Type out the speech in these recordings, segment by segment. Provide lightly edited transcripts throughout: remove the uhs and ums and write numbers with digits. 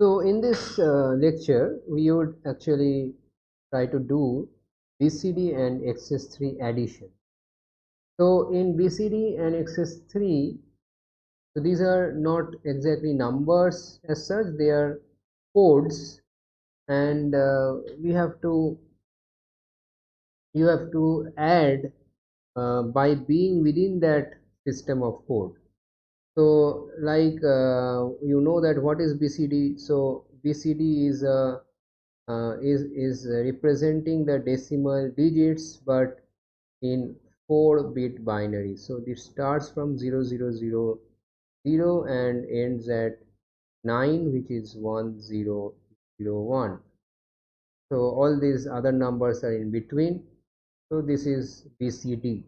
So in this lecture, we would actually try to do BCD and XS3 addition. So in BCD and XS3, so these are not exactly numbers as such; they are codes, and you have to add by being within that system of code. So like you know that what is BCD. So BCD is a is representing the decimal digits but in 4-bit binary. So this starts from 0000 and ends at 9, which is 1001. So all these other numbers are in between. So this is BCD,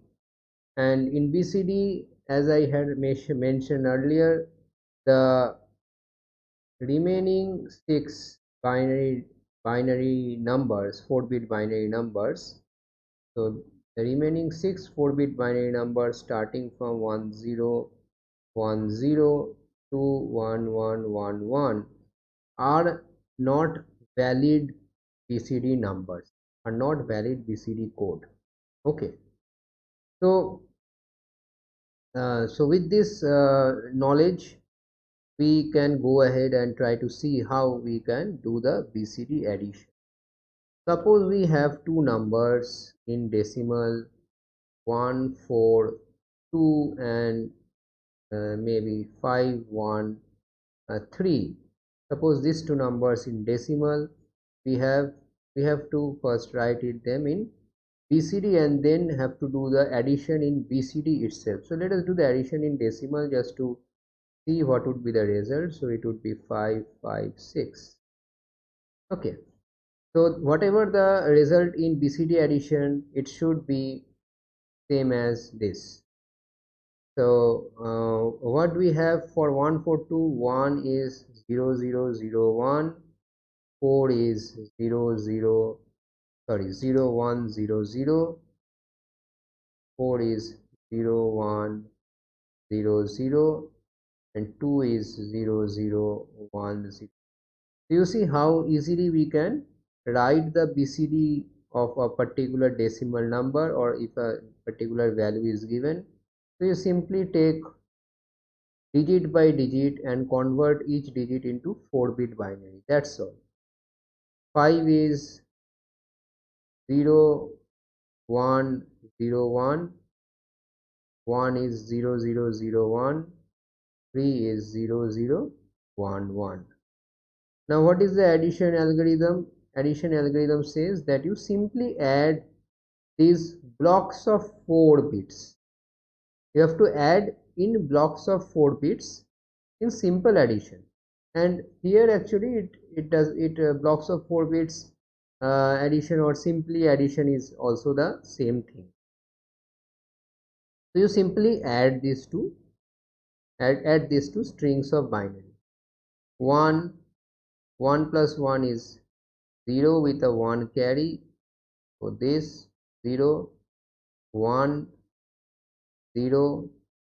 and in BCD, as I had mentioned earlier, the remaining 6 binary numbers, 4-bit binary numbers. So the remaining 6 4-bit binary numbers starting from 1010 to 1111 are not valid BCD numbers, are not valid BCD code. Okay, so with this knowledge, we can go ahead and try to see how we can do the BCD addition. Suppose we have two numbers in decimal 1 4 2 and maybe 5 1 3. Suppose these two numbers in decimal, we have to first write them in BCD and then have to do the addition in BCD itself. So let us do the addition in decimal just to see what would be the result. So it would be 556. Okay, so whatever the result in BCD addition, it should be same as this. So what we have for 1421 is 0001, 4 is 0100, 4 is 0100, and 2 is 0010. So you see how easily we can write the BCD of a particular decimal number, or if a particular value is given. So you simply take digit by digit and convert each digit into 4-bit binary. That's all. 5 is 0101, 1 is 0001, 3 is 0011. Now what is the addition algorithm? Addition algorithm says that you simply add these blocks of 4 bits. You have to add in blocks of 4 bits in simple addition, and here actually it does it blocks of 4 bits addition or simply addition is also the same thing. So you simply add these two strings of binary. 1 plus 1 is 0 with a 1 carry. So this 0 1 0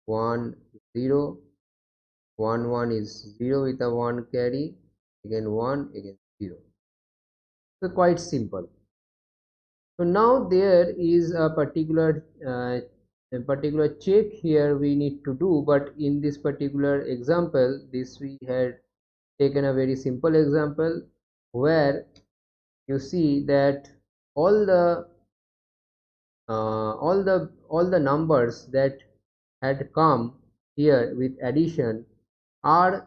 1 0, 1 1 is 0 with a 1 carry, again 1, again 0. So quite simple. So now there is a particular check here we need to do, but in this particular example, this we had taken a very simple example where you see that all the all the numbers that had come here with addition are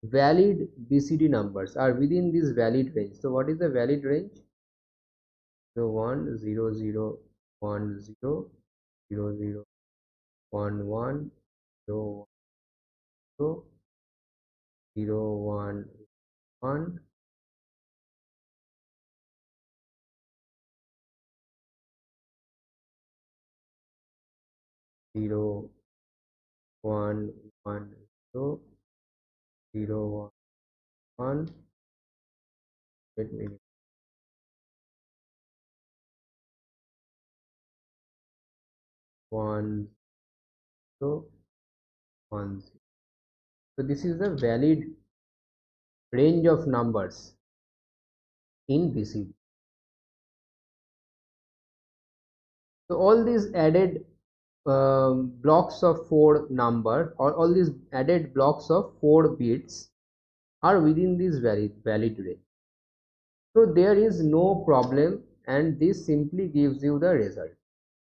valid BCD numbers, are within this valid range. So what is the valid range? 1 0 0 1 0 0 0 1 1 0 0 0 1 1 0 1 1 0 0 1 1. Let me 1 0 1 0. So this is the valid range of numbers in BCD. So all these added blocks of 4 number, or all these added blocks of 4 bits are within this valid range. So there is no problem, and this simply gives you the result.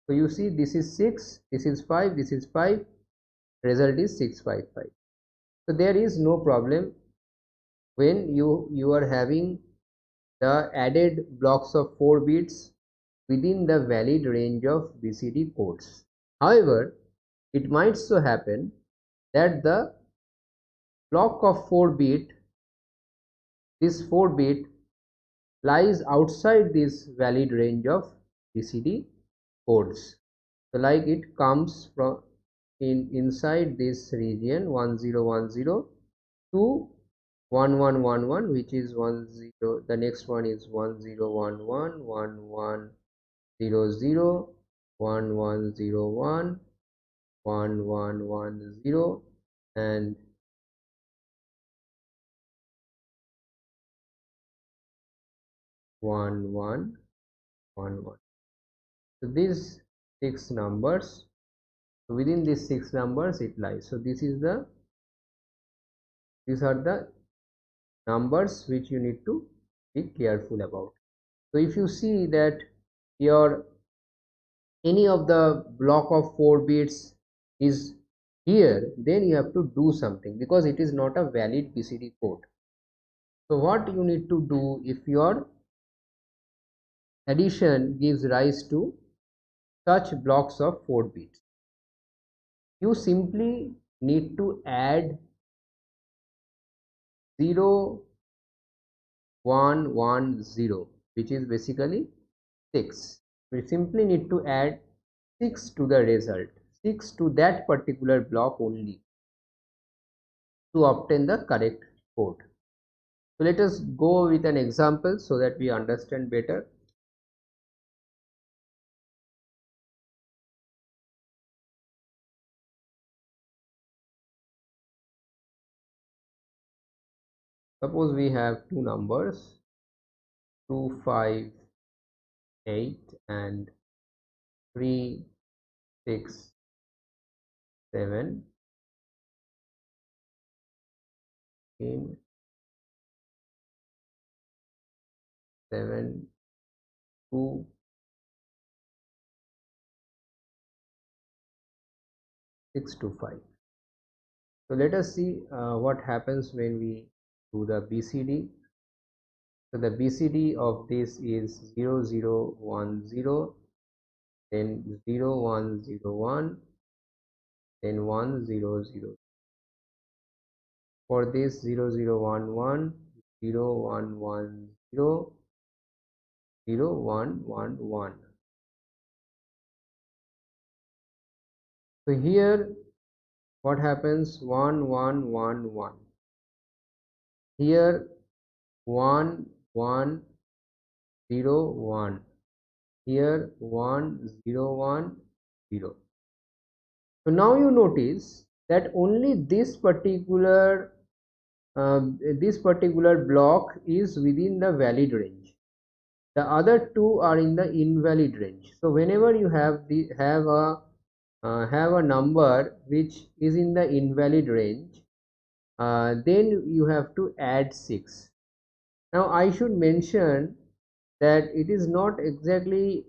So you see, this is 6, this is 5, this is 5, result is 655. So there is no problem when you are having the added blocks of 4 bits within the valid range of BCD codes. However, it might so happen that the block of 4 bit, this 4 bit lies outside this valid range of BCD codes. So like it comes from inside this region 1010 to 1111, which is 10, the next one is 1011, 1100, 1101, 1110, and 1111. So these 6 numbers, within these 6 numbers it lies. So these are the numbers which you need to be careful about. So if you see that your any of the block of 4 bits is here, then you have to do something, because it is not a valid BCD code. So what you need to do, if your addition gives rise to such blocks of 4 bits, you simply need to add 0 1 1 0, which is basically 6. We simply need to add 6 to the result, 6 to that particular block only, to obtain the correct code. So let us go with an example so that we understand better. Suppose we have two numbers 2 5 8 and 3 6 7 in 7 2 6 to 5. So let us see what happens when we do the BCD. So the BCD of this is 0 0 1 0, then 0 1 0 1, then 1 0 0. For this 0 0 1 1, 0 1 1 0, 0 1 1 1. So here what happens, 1 1 1 1. Here 1 1 0 1. Here 1 0 1 0. So now you notice that only this particular block is within the valid range. The other two are in the invalid range. So whenever you have a number which is in the invalid range, then you have to add 6. Now I should mention that it is not exactly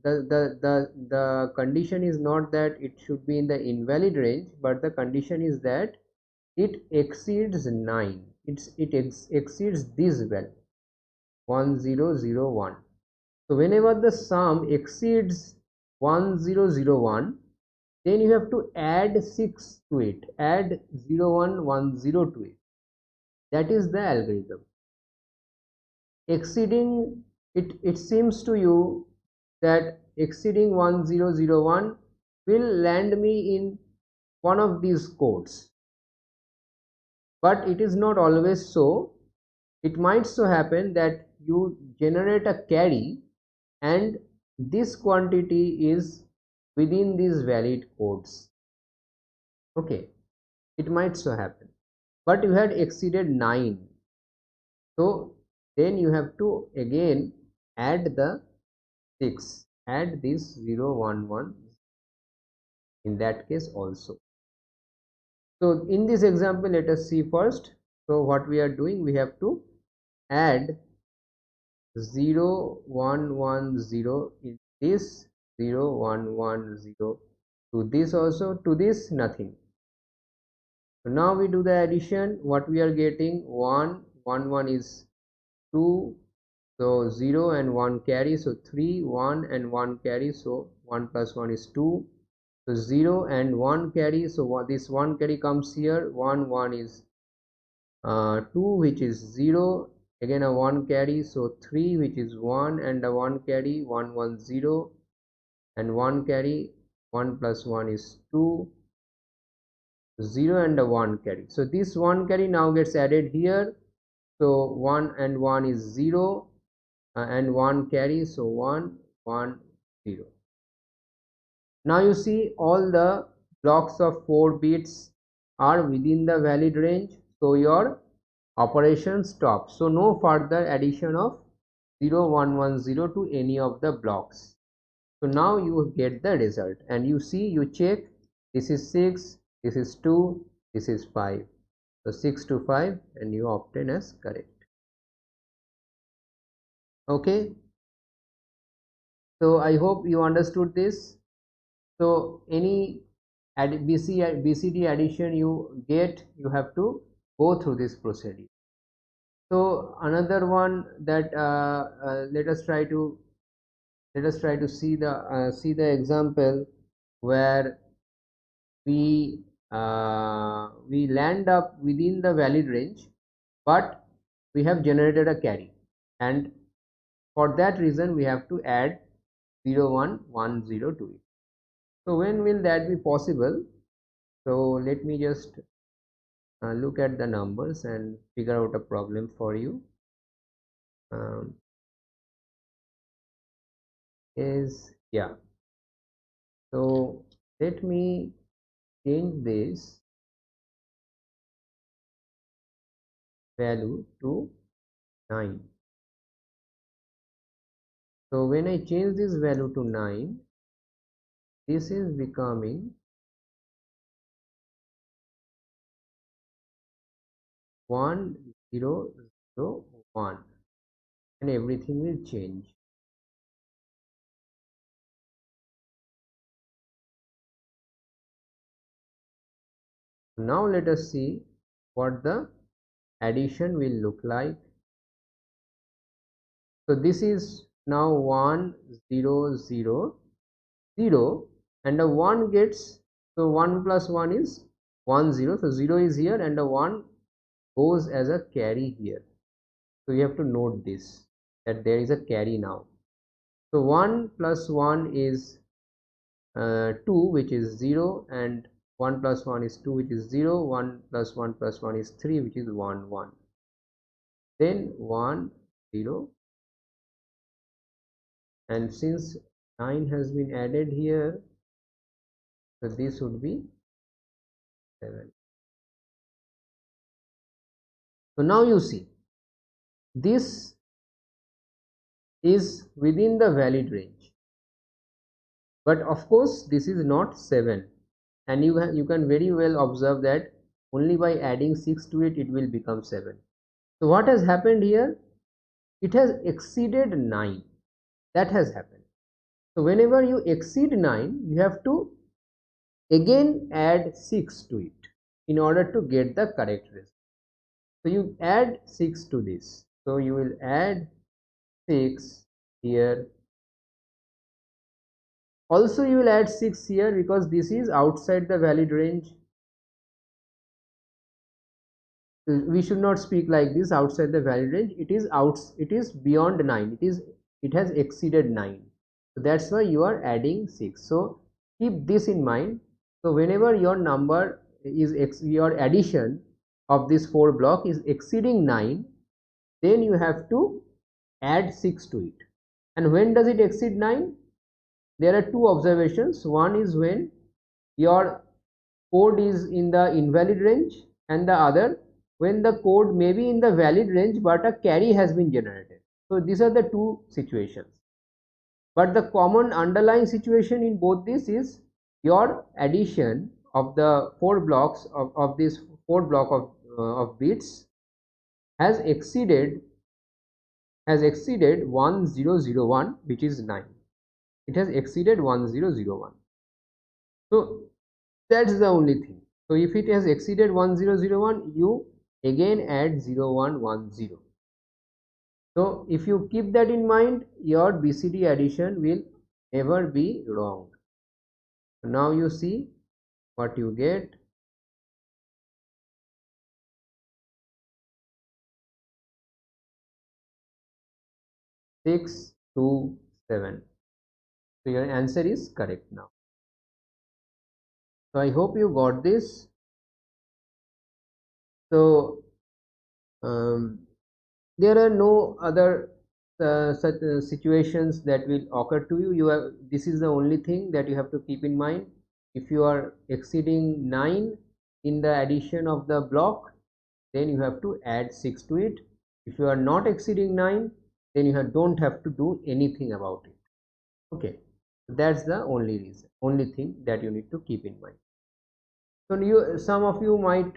the condition is not that it should be in the invalid range, but the condition is that it exceeds 9. It exceeds this value 1001. So whenever the sum exceeds 1001, then you have to add 6 to it, add 0110 to it. That is the algorithm. Exceeding it seems to you that exceeding 1001 will land me in one of these codes, but it is not always so. It might so happen that you generate a carry and this quantity is within these valid codes. Okay, it might so happen. but you had exceeded 9. So then you have to again add the 6, add this 0 1 1 in that case also. So in this example, let us see first. So what we are doing, we have to add 0 1 1 0 in this, 0 1 1 0 to this also, to this nothing. So now we do the addition. What we are getting, 1 1 1 is 2, so 0 and 1 carry, so 3, 1 and 1 carry, so 1 plus 1 is 2, so 0 and 1 carry, so this 1 carry comes here, 1 1 is 2 which is 0, again a 1 carry, so 3 which is 1 and a 1 carry, 1 1 0 and 1 carry, 1 plus 1 is 2, 0 and a 1 carry. So this 1 carry now gets added here, so 1 and 1 is 0 and 1 carry, so 1 1 0. Now you see all the blocks of 4 bits are within the valid range, so your operation stops. So no further addition of 0 1 1 0 to any of the blocks. So now you get the result, and you see, you check, this is 6, this is 2, this is 5, so 6 to 5, and you obtain as correct. Okay, so I hope you understood this. So any BCD addition you get, you have to go through this procedure. So another one that let us try to see the example where we land up within the valid range, but we have generated a carry, and for that reason we have to add 0 1 1 0 to it. So when will that be possible? So let me just look at the numbers and figure out a problem for you. So let me change this value to 9. So when I change this value to 9, this is becoming 1 0 0 1, and everything will change. Now let us see what the addition will look like. So this is now 1 0 0 0, and a 1 gets, so 1 plus 1 is 1 0, so 0 is here and a 1 goes as a carry here. So you have to note this, that there is a carry now. So 1 plus 1 is 2, which is 0, and 1 plus 1 is 2, which is 0, 1 plus 1 plus 1 is 3, which is 1 1, then 1 0, and since 9 has been added here, so this would be 7. So now you see, this is within the valid range, but of course this is not 7, and you can very well observe that only by adding 6 to it, it will become 7. So what has happened here? It has exceeded 9. That has happened. So whenever you exceed 9, you have to again add 6 to it in order to get the correct result. So you add 6 to this. So you will add 6 here. Also you will add 6 here because this is outside the valid range. We should not speak like this, outside the valid range. It is beyond 9. It has exceeded 9. So that's why you are adding 6. So keep this in mind. So whenever your number is your addition of this 4 block is exceeding 9, then you have to add 6 to it. And when does it exceed 9? There are two observations. One is when your code is in the invalid range, and the other when the code may be in the valid range but a carry has been generated. So these are the two situations, but the common underlying situation in both this is your addition of the four blocks of this four block of bits has exceeded 1001, which is 9. It has exceeded 1001. So that's the only thing. So if it has exceeded 1001, you again add 0110. So if you keep that in mind, your BCD addition will never be wrong. So now you see what you get. Six, 2, 7. So your answer is correct now. So I hope you got this. So there are no other such situations that will occur to you. This is the only thing that you have to keep in mind. If you are exceeding 9 in the addition of the block, then you have to add 6 to it. If you are not exceeding 9, then you don't have to do anything about it. Okay, that's the only thing that you need to keep in mind. So some of you might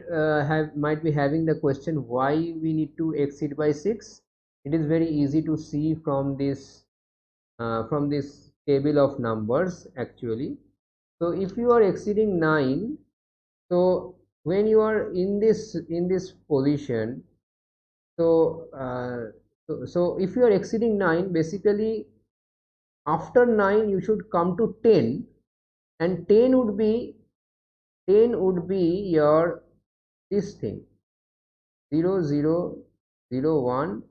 be having the question why we need to exceed by 6. It is very easy to see from this table of numbers actually. So if you are exceeding 9, so when you are in this position, so if you are exceeding 9, basically after 9 you should come to 10, and 10 would be your this thing 0 0 0 1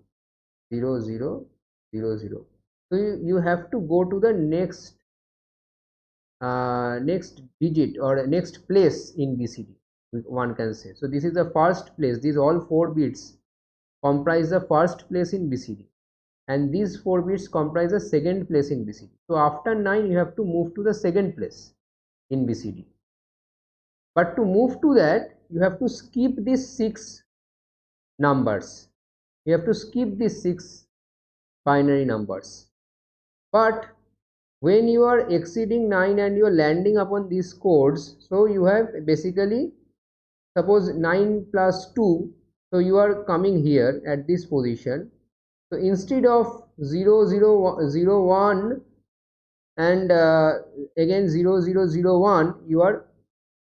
0 0 0 0. So you have to go to the next digit or next place in BCD, one can say. So this is the first place. These all 4 bits comprise the first place in BCD, and these 4 bits comprise the second place in BCD. So after 9 you have to move to the second place in BCD. But to move to that, you have to skip these 6 numbers. You have to skip these 6 binary numbers. But when you are exceeding 9 and you are landing upon these codes, so you have basically, suppose 9 plus 2, so you are coming here at this position. So instead of 0 0 0 1 and again 0 0 0 1, you are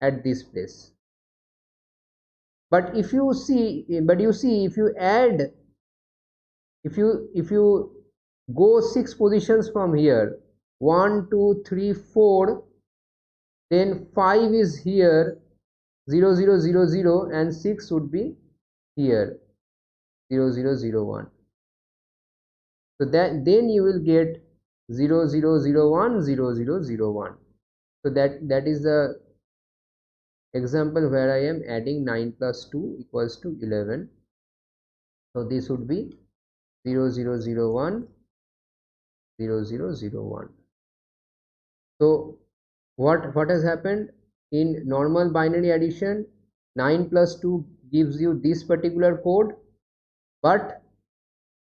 at this place. But if you see if you add, if you go 6 positions from here, 1 2 3 4, then 5 is here 0 0 0 0, and 6 would be here 0 0 0 1. So that then you will get 0 0 0 1 0 0 0 1. So that is the example where I am adding 9 plus 2 equals to 11. So this would be 0 0 0 1 0 0 0 1. So what has happened in normal binary addition? 9 plus 2 gives you this particular code, but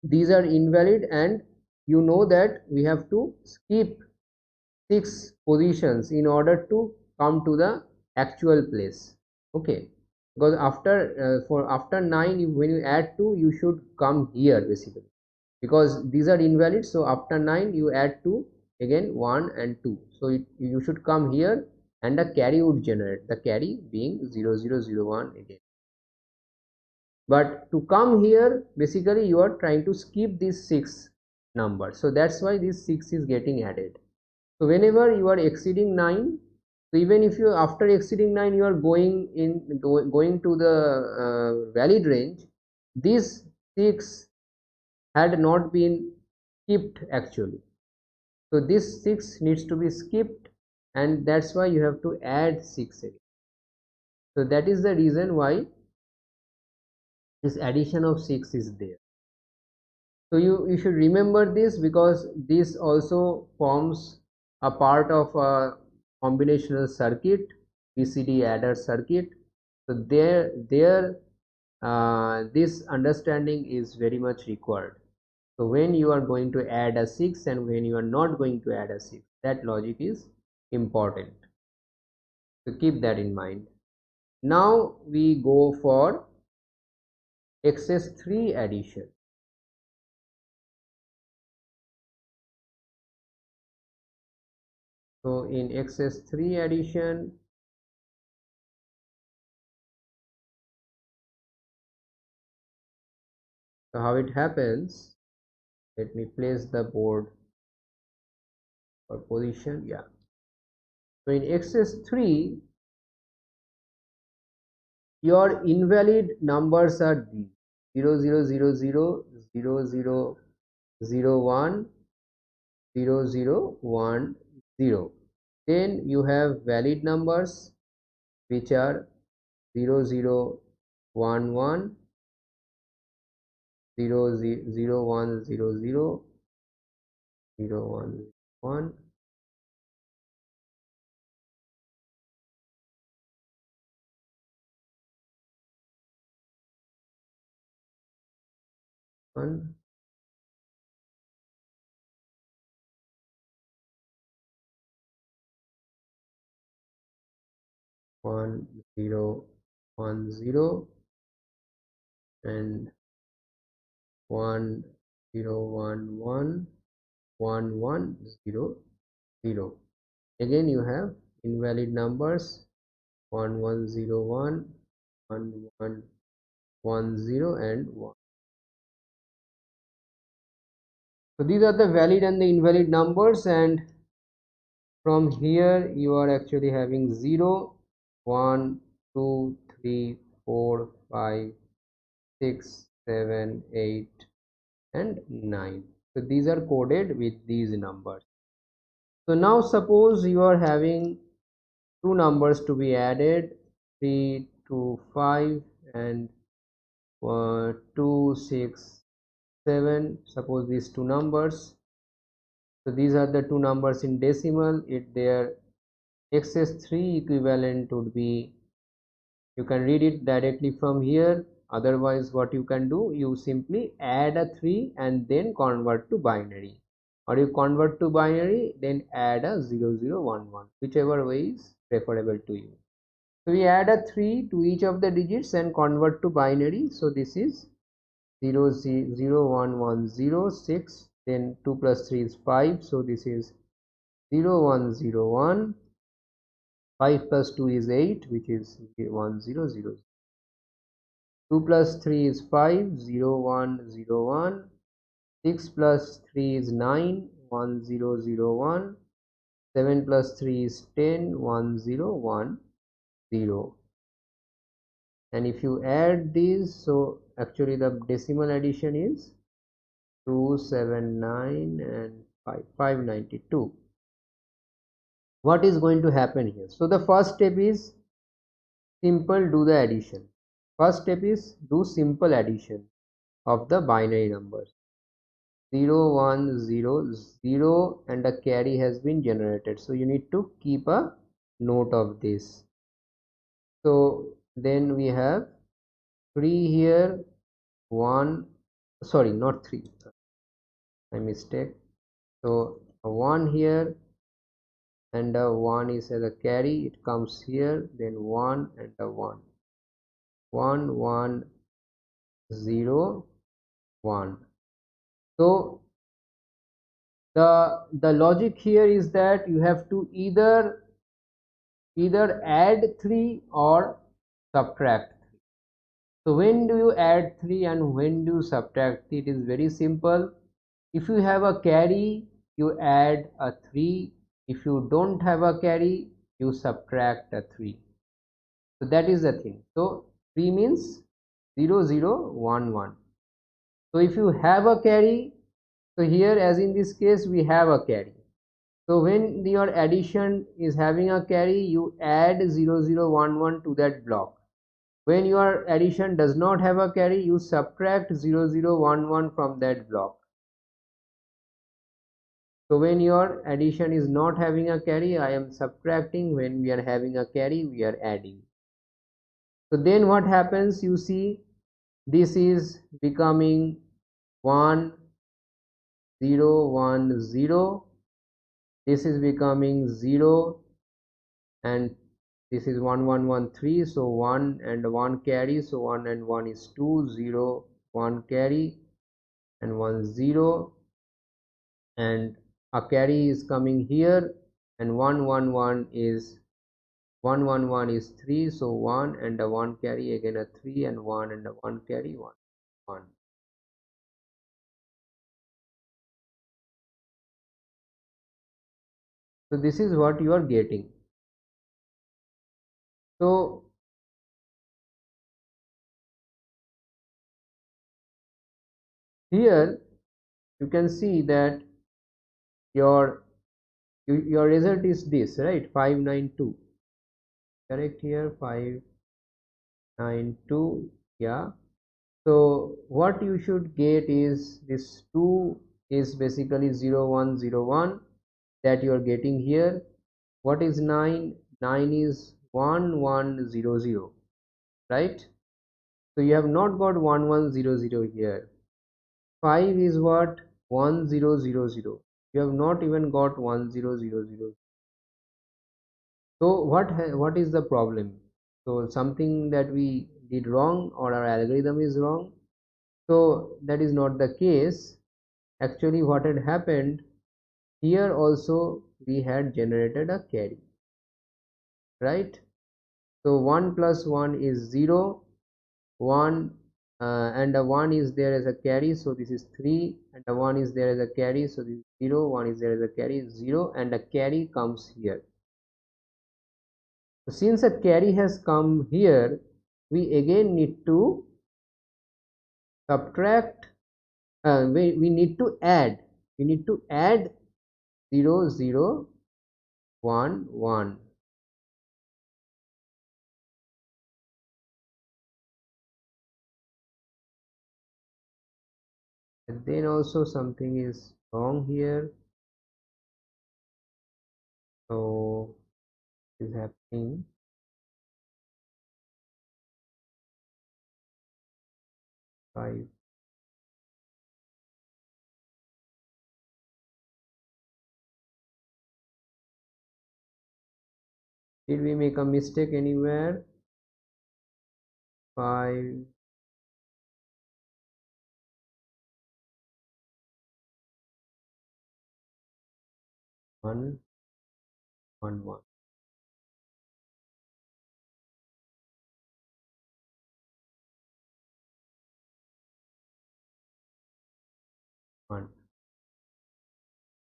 these are invalid, and you know that we have to skip 6 positions in order to come to the actual place. Okay, because after 9, when you add 2, you should come here basically, because these are invalid. So after 9 you add 2, again 1 and 2, so you should come here, and a carry would generate, the carry being 0 0 0 1 again. But to come here, basically you are trying to skip these 6 numbers, so that's why this 6 is getting added. So whenever you are exceeding 9, so even if you after exceeding 9 you are going to the valid range, these 6 had not been skipped actually. So this 6 needs to be skipped, and that's why you have to add 6 again. So that is the reason why this addition of 6 is there. So you should remember this, because this also forms a part of a combinational circuit, BCD adder circuit. So there this understanding is very much required. So when you are going to add a 6 and when you are not going to add a 6, that logic is important. So keep that in mind. Now we go for XS3 addition. So in XS3 addition, so how it happens, let me place the board for position. Yeah. So in XS3, your invalid numbers are these: 0, 0, 0, 0, 0, 0, 0, 1, 0, 0, 1, 0. Then you have valid numbers which are 0, 0, 1, 1, 0, 0, 1, 0, 0, 0, 1, 1. One, 1, 0, 1, 0, and 1, 0, 1, 1, 1, 1, 0, 0. Again you have invalid numbers 1, 1, 0, 1, 1, 1, 1, 0, and 1. So these are the valid and the invalid numbers, and from here you are actually having 0, 1, 2, 3, 4, 5, 6, 7, 8, and 9. So these are coded with these numbers. So now suppose you are having two numbers to be added, 3 to 5 and 2, 6, 7. Suppose these two numbers. So these are the two numbers in decimal. Their XS3 equivalent would be, you can read it directly from here. Otherwise what you can do, you simply add a 3 and then convert to binary, or you convert to binary then add a 0, 0, 1, 1, whichever way is preferable to you. So we add a 3 to each of the digits and convert to binary. So this is 0, 0, 1, 1, 0, 6, then 2 plus 3 is 5. So this is 0, 1, 0, 1. 5 plus 2 is 8, which is 1, 0, 0. 2 plus 3 is 5, 0, 1, 0, 1. 6 plus 3 is 9, 1, 0, 0, 1. 7 plus 3 is 10, 1, 0, 1, 0. And if you add these, so actually the decimal addition is 279 and 592. What is going to happen here? So the first step is simple, do the addition. First step is do simple addition of the binary numbers. 0, 1, 0, 0, and a carry has been generated. So you need to keep a note of this. So then we have 3 here, 1, sorry, not 3, my mistake. So a 1 here and a 1 is as a carry, it comes here, then 1 and a 1, 1, 1, 0, 1. So the logic here is that you have to either add 3 or subtract 3. So when do you add 3 and when do you subtract 3? It is very simple. If you have a carry, you add a 3. If you don't have a carry, you subtract a 3. So that is the thing. So 3 means 0, 0, 1, 1. So if you have a carry, so here as in this case we have a carry. So when your addition is having a carry, you add 0, 0, 1, 1 to that block. When your addition does not have a carry, you subtract 0, 0, 1, 1 from that block. So when your addition is not having a carry, I am subtracting. When we are having a carry, we are adding. So then what happens, you see, this is becoming 1 0 1 0, this is becoming 0, and this is 1 1 1 3, so 1 and 1 carry, so 1 and 1 is 2, 0 1 carry and 1 0, and a carry is coming here, and 1 1 1 is 1 1 1 is 3, so 1 and a 1 carry, again a 3 and 1 and a 1 carry, 1 1. So this is what you are getting. So here you can see that your your result is this, right? 592, correct? Here 592, yeah. So what you should get is this 2 is basically 0 1 0 1 that you are getting here. What is 9? 9 is 1 1 0 0, right? So you have not got 1 1 0 0 here. 5 is what? 1 0 0 0. You have not even got 1 0 0 0. So what is the problem? So something that we did wrong, or our algorithm is wrong? So that is not the case. Actually what had happened, here also we had generated a carry, right? So 1 plus 1 is 0, 1 and a 1 is there as a carry, so this is 3, and a 1 is there as a carry, so this is 0, 1 is there as a carry, 0, and a carry comes here. So since a carry has come here, we again need to subtract, we need to add, 0 0 1 1. And then also something is wrong here, so what is happening? 5. Did we make a mistake anywhere? 5 1 1 1.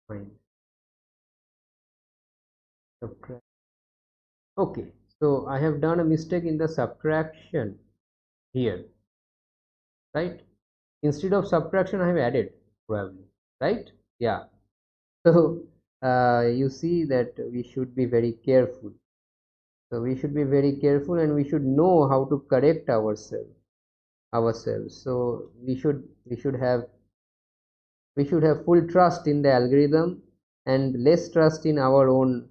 Fine. Subtract. Okay, so I have done a mistake in the subtraction here, right? Instead of subtraction I have added, probably, right? Yeah. So you see that we should be very careful. So we should be very careful, and we should know how to correct ourselves. So we should have full trust in the algorithm and less trust in our own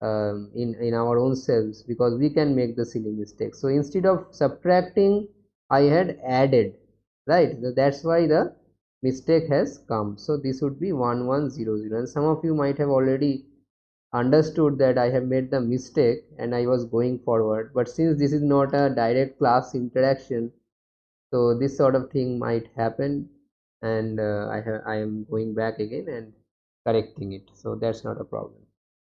in our own selves, because we can make the silly mistake. So instead of subtracting I had added, right? So that's why the mistake has come. So this would be 1100, and some of you might have already understood that I have made the mistake and I was going forward. But since this is not a direct class interaction, so this sort of thing might happen, and I am going back again and correcting it. So that's not a problem.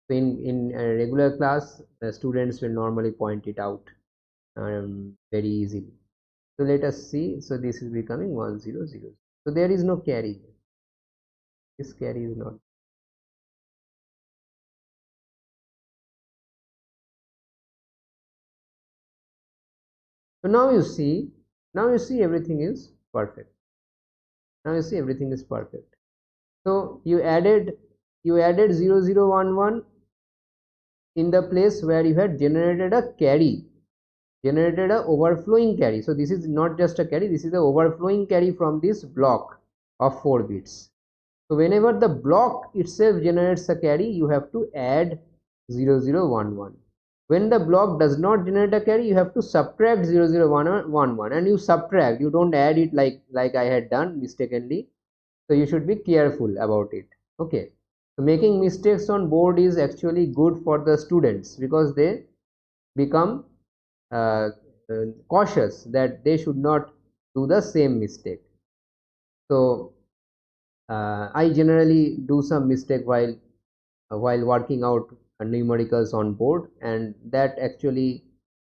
So in a regular class, the students will normally point it out very easily. So let us see. So this is becoming 100. So there is no carry here. This carry is not. So now you see everything is perfect. Now you see everything is perfect. So you added 0011 in the place where you had generated a carry, generated a overflowing carry. So this is not just a carry, this is the overflowing carry from this block of 4 bits. So whenever the block itself generates a carry, you have to add 0011. When the block does not generate a carry, you have to subtract 0 0 1 1 1, and you subtract, you don't add it like I had done mistakenly. So you should be careful about it. Okay, so making mistakes on board is actually good for the students, because they become uh, cautious that they should not do the same mistake. So I generally do some mistake while working out numericals on board, and that actually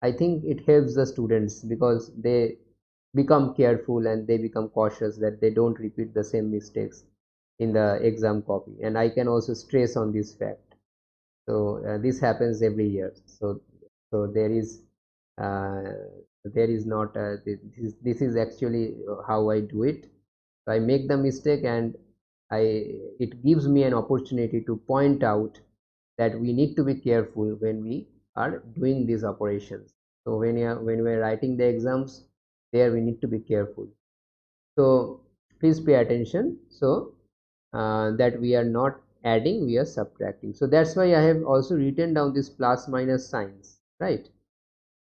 I think it helps the students, because they become careful and they become cautious that they don't repeat the same mistakes in the exam copy. And I can also stress on this fact. So this happens every year. So uh, there is not this is actually how I do it. So I make the mistake, and I it gives me an opportunity to point out that we need to be careful when we are doing these operations. So when we are writing the exams, there we need to be careful. So please pay attention. So that we are not adding, we are subtracting. So that's why I have also written down this plus minus signs, right?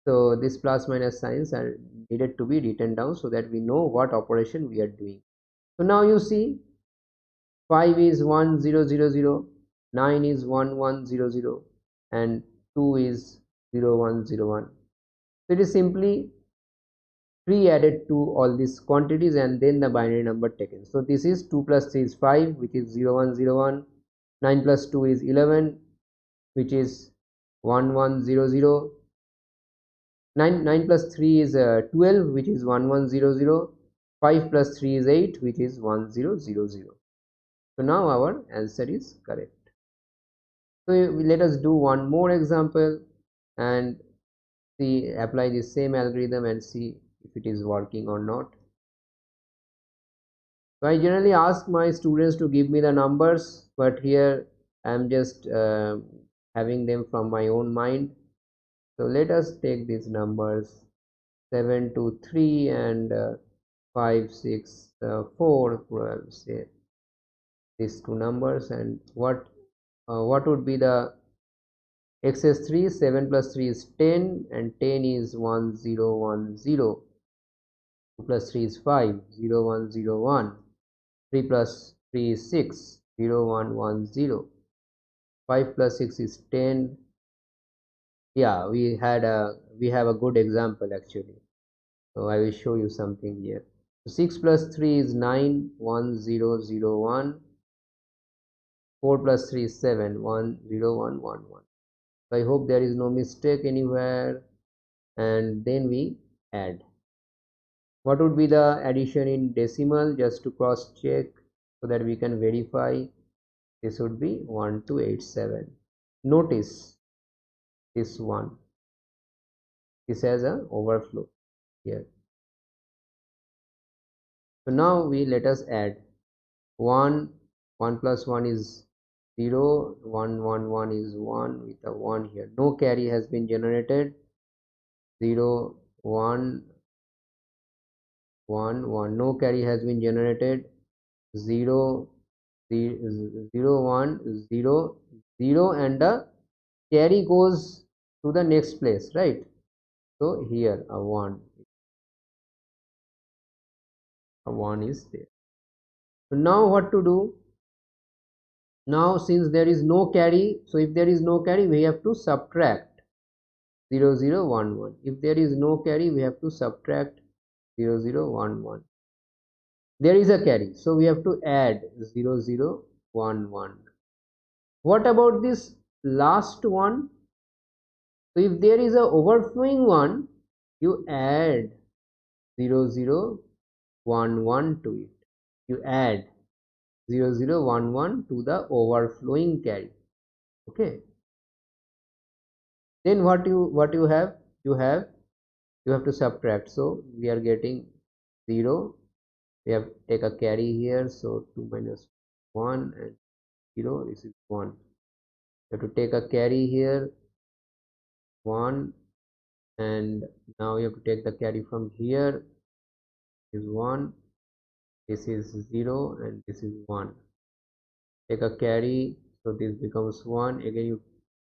So this plus minus signs are needed to be written down so that we know what operation we are doing. So now you see, 5 is 1 0 0 0, 9 is 1 1 0 0, and 2 is 0 1 0 1. So it is simply 3 added to all these quantities and then the binary number taken. So this is 2 plus 3 is 5, which is 0 1 0 1. 9 plus 2 is 11, which is 1 1 0 0. 9 plus 3 is 12, which is 1 1 0 0. 5 plus 3 is 8, which is 1 0 0 0. So now our answer is correct. So let us do one more example and see, apply the same algorithm and see if it is working or not. So I generally ask my students to give me the numbers, but here I am just having them from my own mind. So let us take these numbers 7 2 3 and 5 6 4. Say these two numbers, and what would be the x is 3, 7 plus 3 is 10, and 10 is 1 0 1 0. 2 plus 3 is 5 0 1 0 1. 3 plus 3 is 6 0 1 1 0. 5 plus 6 is 10. Yeah, we have a good example actually. So I will show you something here. So 6 plus 3 is 9 1 0 0 1. 4 plus 3 is 7 1 0 1 1 1. So I hope there is no mistake anywhere, and then we add. What would be the addition in decimal, just to cross check so that we can verify? This would be 1287. Notice this one, this has a overflow here. So now we let us add 1 1 plus 1 is 0, 1 1 1 is 1 with a 1 here. No carry has been generated. 0 1 1 1, no carry has been generated. 0 0 1 0 0, and the carry goes to the next place, right? So here a 1 is there. So now what to do? Now since there is no carry, so if there is no carry, we have to subtract 0 0 1 1. If there is no carry, we have to subtract 0 0 1 1. There is a carry, so we have to add 0 0 1 1. What about this last one? So if there is a overflowing one, you add 0 0 1 1 to it. You add 0 0 1 1 to the overflowing carry. Okay. Then what you have? You have to subtract. So we are getting 0. We have take a carry here. So 2 minus 1 and 0. This is 1. You have to take a carry here, 1, and now you have to take the carry from here. This is 1. This is 0, and this is 1. Take a carry, so this becomes 1.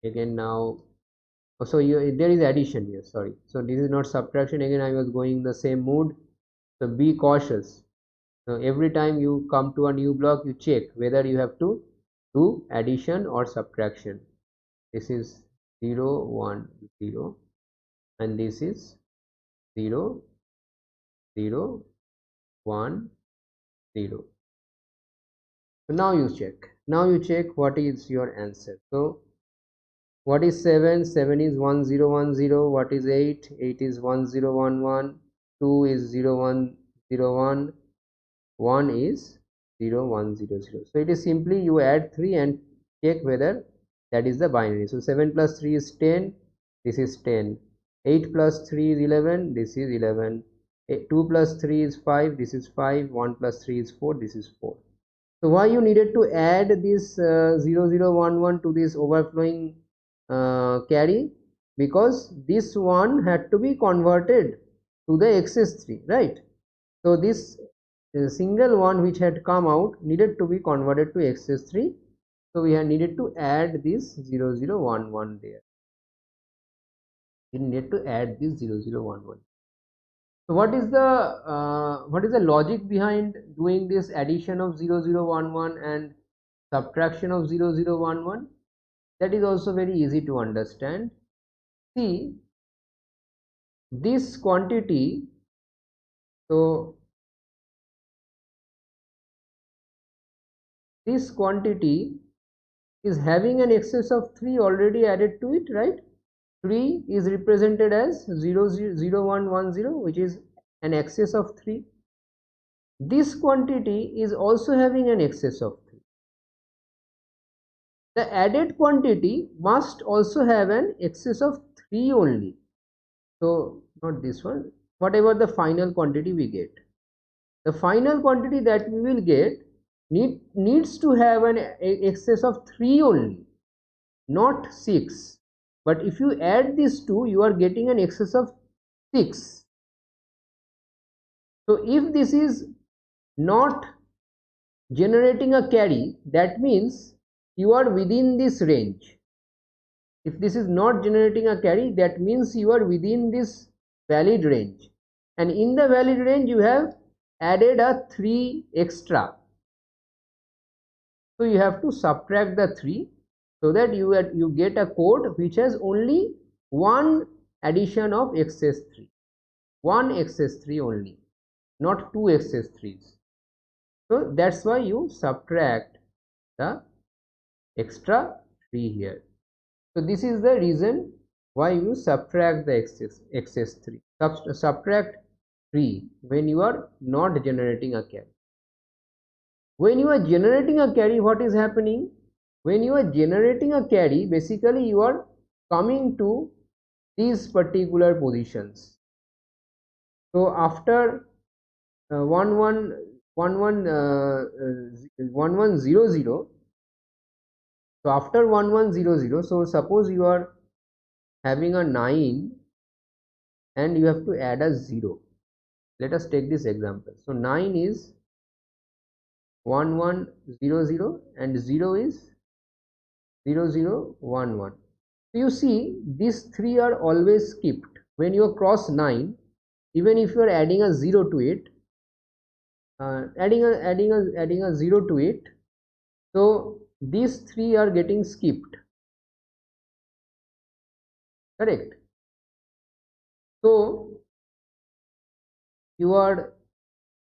Again now So there is addition here, sorry. So this is not subtraction. Again, I was going the same mood. So be cautious. So every time you come to a new block, you check whether you have to do addition or subtraction. This is 0 1 0, and this is 0 0 1 0. So now you check what is your answer. So what is 7? 7 is 1010. What is 8? 8 is 1011. 2 is 0101. 1 is 0100. So it is simply you add 3 and check whether that is the binary. So 7 plus 3 is 10. This is 10. 8 plus 3 is 11. This is 11. 2 plus 3 is 5. This is 5. 1 plus 3 is 4. This is 4. So why you needed to add this 0011 to this overflowing carry? Because this one had to be converted to the XS3, right? So this single one which had come out needed to be converted to XS3. So we had needed to add this 0011 there. We need to add this 0011. So what is the logic behind doing this addition of 0011 and subtraction of 0011? That is also very easy to understand. See, this quantity, so this quantity is having an excess of 3 already added to it, right? 3 is represented as 0110, which is an excess of 3. This quantity is also having an excess of 3. The added quantity must also have an excess of 3 only. So not this one, whatever the final quantity we get. The final quantity that we will get needs to have an excess of 3 only, not 6. But if you add these two, you are getting an excess of 6. So if this is not generating a carry, that means you are within this range. If this is not generating a carry, that means you are within this valid range, and in the valid range you have added a 3 extra. So you have to subtract the 3 so that you get a code which has only one addition of XS3, one XS3 only, not 2 XS3s. So that's why you subtract the extra 3 here. So this is the reason why you subtract the XS3, subtract 3 when you are not generating a carry. When you are generating a carry, what is happening? When you are generating a carry, basically you are coming to these particular positions. So after 1100, so after 1100, so suppose you are having a 9 and you have to add a 0. Let us take this example. So 9 is 1100 and 0 is 0011. So you see, these 3 are always skipped. When you cross 9, even if you are adding a 0 to it, adding a 0 to it, so these 3 are getting skipped, correct? So you are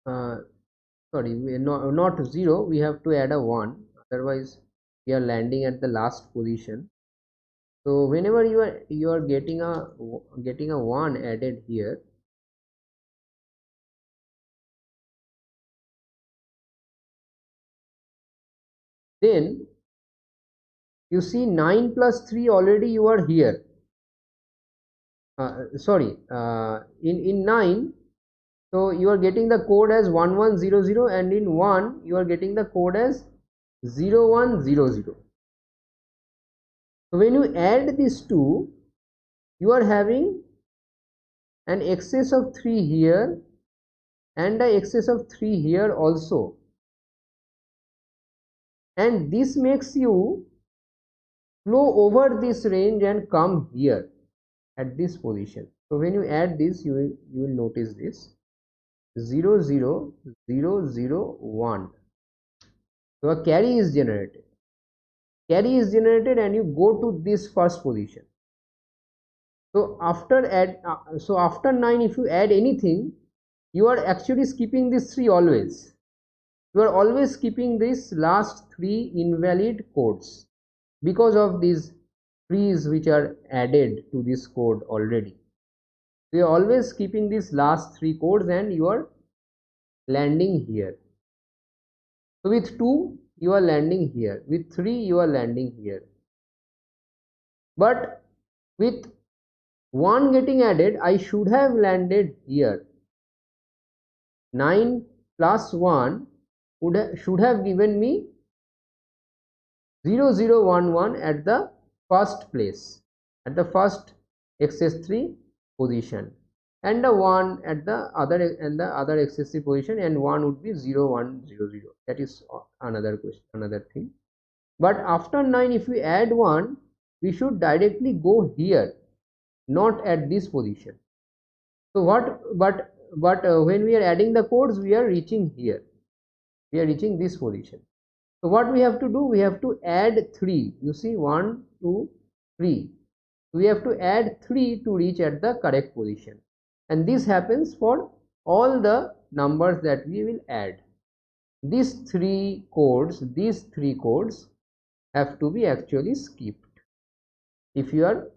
sorry, not 0, we have to add a 1, otherwise we are landing at the last position. So whenever you are getting a 1 added here, then you see 9 plus 3, already you are here. Sorry, in 9, so you are getting the code as 1100, and in 1 you are getting the code as 0100. So when you add these two, you are having an excess of 3 here and an excess of 3 here also, and this makes you flow over this range and come here. at this position. So when you add this, you will notice this 0 0 0 0 1. So a carry is generated. Carry is generated and you go to this first position. So after 9, if you add anything, you are actually skipping this 3 always. You are always skipping this last 3 invalid codes because of these 3's which are added to this code already. You are always skipping these last 3 codes and you are landing here. So with 2 you are landing here, with 3 you are landing here, but with 1 getting added I should have landed here. 9 plus 1 should have given me 0 0 1 1 at the first place, at the first XS3 position, and the 1 at the other XS3 position, and 1 would be 0 1 0 0. That is another question, another thing. But after 9, if we add 1, we should directly go here, not at this position. So when we are adding the codes, we are reaching here, we are reaching this position. So what we have to do, we have to add 3. You see 1 2 3, we have to add 3 to reach at the correct position, and this happens for all the numbers that we will add. These three codes have to be actually skipped if you are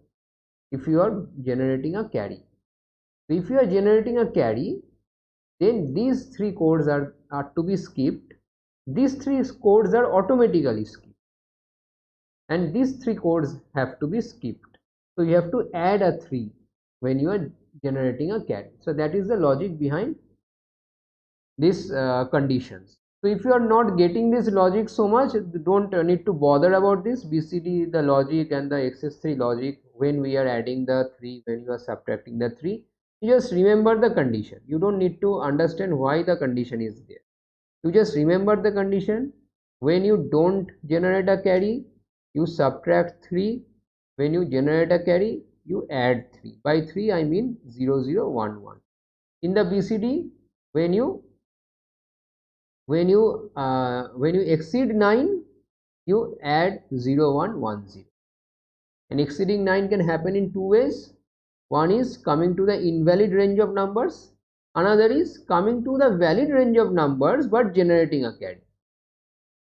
generating a carry. So if you are generating a carry, then these 3 codes are to be skipped. These 3 codes are automatically skipped, and these 3 codes have to be skipped. So you have to add a 3 when you are generating a carry. So that is the logic behind these conditions. So if you are not getting this logic so much, don't need to bother about this BCD, the logic and the XS3 logic. When we are adding the 3, when you are subtracting the 3, you just remember the condition. You don't need to understand why the condition is there. You just remember the condition. When you don't generate a carry, you subtract 3. When you generate a carry, you add 3. By 3 I mean 0 0 1 1. In the BCD, when you exceed 9, you add 0 1 1 0. And exceeding 9 can happen in 2 ways. One is coming to the invalid range of numbers, another is coming to the valid range of numbers but generating a carry.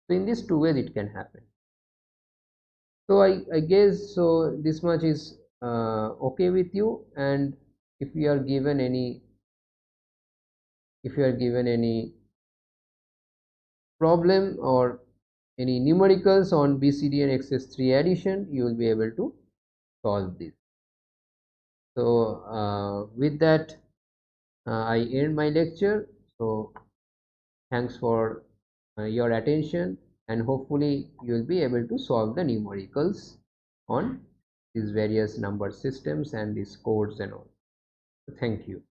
So in these 2 ways it can happen. So I guess so this much is okay with you. And if you are given any problem or any numericals on BCD and XS3 addition, you will be able to solve this. So with that I end my lecture. So thanks for your attention, and hopefully you will be able to solve the numericals on these various number systems and these codes and all. Thank you.